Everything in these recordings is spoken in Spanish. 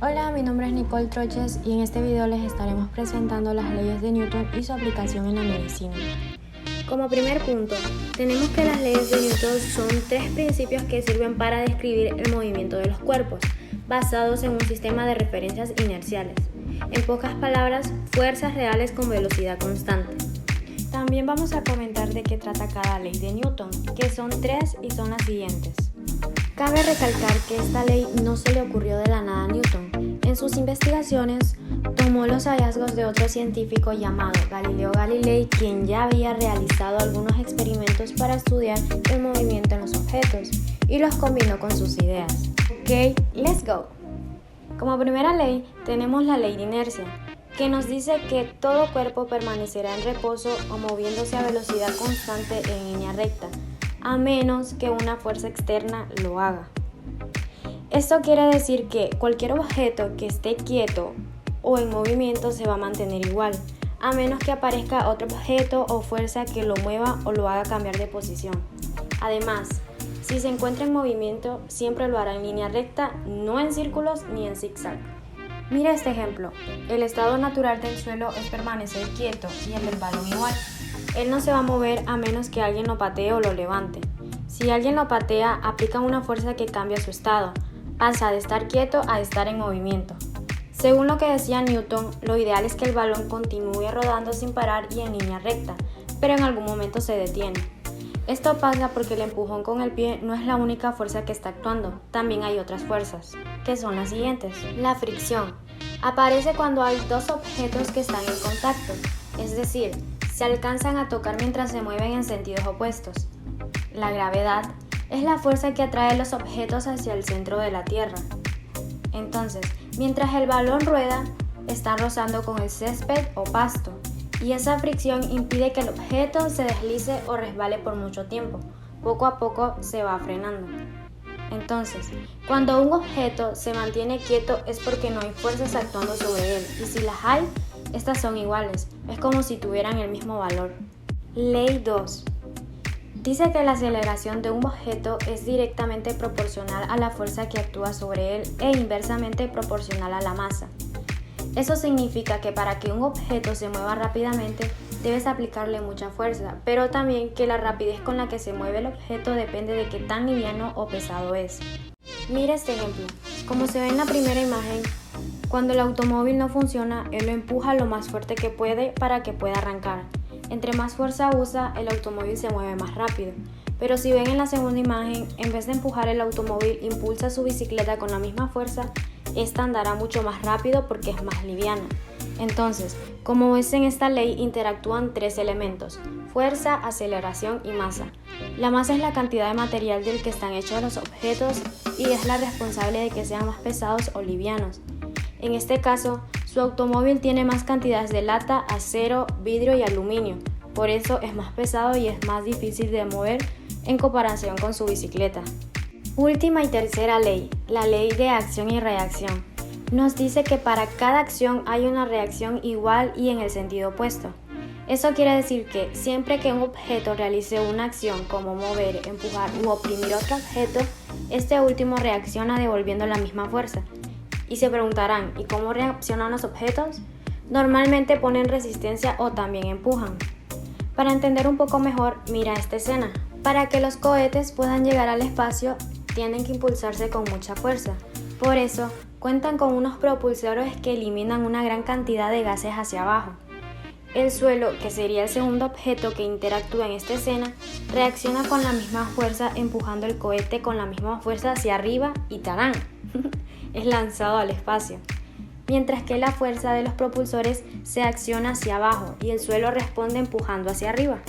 Hola, mi nombre es Nicole Troches y en este video les estaremos presentando las leyes de Newton y su aplicación en la medicina. Como primer punto, tenemos que las leyes de Newton son tres principios que sirven para describir el movimiento de los cuerpos, basados en un sistema de referencias inerciales. En pocas palabras, fuerzas reales con velocidad constante. También vamos a comentar de qué trata cada ley de Newton, que son tres y son las siguientes. Cabe recalcar que esta ley no se le ocurrió de la nada a Newton. En sus investigaciones, tomó los hallazgos de otro científico llamado Galileo Galilei, quien ya había realizado algunos experimentos para estudiar el movimiento en los objetos, y los combinó con sus ideas. Ok, let's go. Como primera ley, tenemos la ley de inercia, que nos dice que todo cuerpo permanecerá en reposo o moviéndose a velocidad constante en línea recta, a menos que una fuerza externa lo haga. Esto quiere decir que cualquier objeto que esté quieto o en movimiento se va a mantener igual, a menos que aparezca otro objeto o fuerza que lo mueva o lo haga cambiar de posición. Además, si se encuentra en movimiento, siempre lo hará en línea recta, no en círculos ni en zigzag. Mira este ejemplo. El estado natural del suelo es permanecer quieto y el del balón igual. Él no se va a mover a menos que alguien lo patee o lo levante. Si alguien lo patea, aplica una fuerza que cambia su estado. Pasa de estar quieto a estar en movimiento. Según lo que decía Newton, lo ideal es que el balón continúe rodando sin parar y en línea recta, pero en algún momento se detiene. Esto pasa porque el empujón con el pie no es la única fuerza que está actuando, también hay otras fuerzas, que son las siguientes. La fricción aparece cuando hay dos objetos que están en contacto, es decir, se alcanzan a tocar mientras se mueven en sentidos opuestos. La gravedad es la fuerza que atrae los objetos hacia el centro de la Tierra. Entonces, mientras el balón rueda, está rozando con el césped o pasto, y esa fricción impide que el objeto se deslice o resbale por mucho tiempo. Poco a poco se va frenando. Entonces, cuando un objeto se mantiene quieto es porque no hay fuerzas actuando sobre él, y si las hay, estas son iguales, es como si tuvieran el mismo valor. Ley 2. Dice que la aceleración de un objeto es directamente proporcional a la fuerza que actúa sobre él e inversamente proporcional a la masa. Eso significa que para que un objeto se mueva rápidamente, debes aplicarle mucha fuerza, pero también que la rapidez con la que se mueve el objeto depende de qué tan liviano o pesado es. Mira este ejemplo. Como se ve en la primera imagen, cuando el automóvil no funciona, él lo empuja lo más fuerte que puede para que pueda arrancar. Entre más fuerza usa, el automóvil se mueve más rápido. Pero si ven en la segunda imagen, en vez de empujar el automóvil, impulsa su bicicleta con la misma fuerza, esta andará mucho más rápido porque es más liviana. Entonces, como ves en esta ley, interactúan tres elementos: fuerza, aceleración y masa. La masa es la cantidad de material del que están hechos los objetos y es la responsable de que sean más pesados o livianos. En este caso, su automóvil tiene más cantidades de lata, acero, vidrio y aluminio, por eso es más pesado y es más difícil de mover en comparación con su bicicleta. Última y tercera ley, la ley de acción y reacción. Nos dice que para cada acción hay una reacción igual y en el sentido opuesto. Eso quiere decir que siempre que un objeto realice una acción como mover, empujar u oprimir otro objeto, este último reacciona devolviendo la misma fuerza. Y se preguntarán, ¿y cómo reaccionan los objetos? Normalmente ponen resistencia o también empujan. Para entender un poco mejor, mira esta escena. Para que los cohetes puedan llegar al espacio, tienen que impulsarse con mucha fuerza. Por eso, cuentan con unos propulsores que eliminan una gran cantidad de gases hacia abajo. El suelo, que sería el segundo objeto que interactúa en esta escena, reacciona con la misma fuerza empujando el cohete con la misma fuerza hacia arriba y ¡tarán! Es lanzado al espacio. Mientras que la fuerza de los propulsores se acciona hacia abajo y el suelo responde empujando hacia arriba.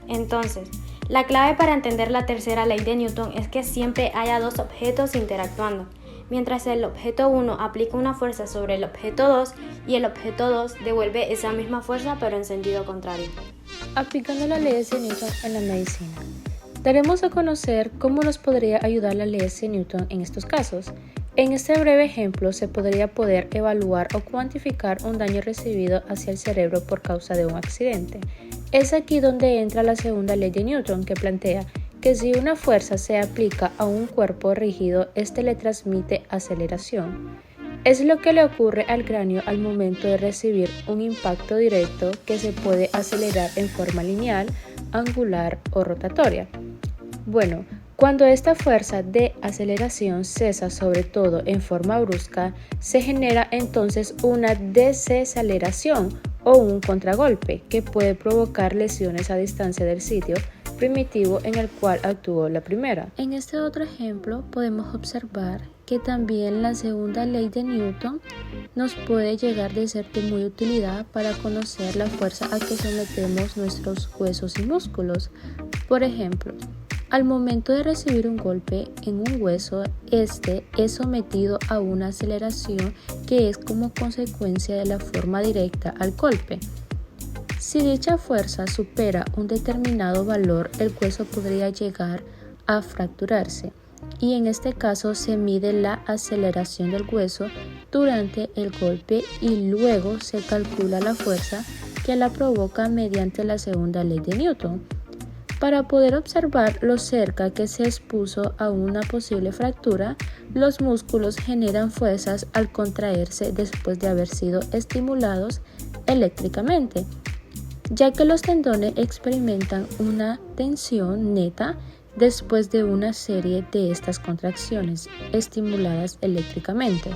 Entonces, la clave para entender la tercera ley de Newton es que siempre haya dos objetos interactuando, mientras el objeto 1 aplica una fuerza sobre el objeto 2 y el objeto 2 devuelve esa misma fuerza pero en sentido contrario. Aplicando las leyes de Newton en la medicina, daremos a conocer cómo nos podría ayudar la ley de Newton en estos casos. En este breve ejemplo se podría poder evaluar o cuantificar un daño recibido hacia el cerebro por causa de un accidente. Es aquí donde entra la segunda ley de Newton, que plantea que si una fuerza se aplica a un cuerpo rígido, este le transmite aceleración. Es lo que le ocurre al cráneo al momento de recibir un impacto directo que se puede acelerar en forma lineal, angular o rotatoria. Bueno, cuando esta fuerza de aceleración cesa, sobre todo en forma brusca, se genera entonces una desaceleración o un contragolpe que puede provocar lesiones a distancia del sitio primitivo en el cual actuó la primera. En este otro ejemplo podemos observar que también la segunda ley de Newton nos puede llegar de ser de muy utilidad para conocer la fuerza a que sometemos nuestros huesos y músculos. Por ejemplo, al momento de recibir un golpe en un hueso, este es sometido a una aceleración que es como consecuencia de la forma directa al golpe. Si dicha fuerza supera un determinado valor, el hueso podría llegar a fracturarse, y en este caso se mide la aceleración del hueso durante el golpe y luego se calcula la fuerza que la provoca mediante la segunda ley de Newton. Para poder observar lo cerca que se expuso a una posible fractura, los músculos generan fuerzas al contraerse después de haber sido estimulados eléctricamente, ya que los tendones experimentan una tensión neta después de una serie de estas contracciones estimuladas eléctricamente.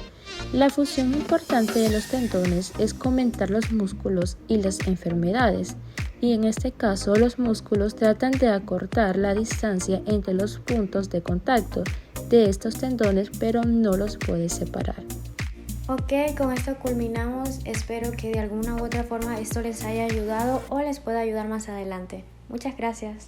La función importante de los tendones es comentar los músculos y las enfermedades, y en este caso los músculos tratan de acortar la distancia entre los puntos de contacto de estos tendones, pero no los puede separar. Ok, con esto culminamos. Espero que de alguna u otra forma esto les haya ayudado o les pueda ayudar más adelante. Muchas gracias.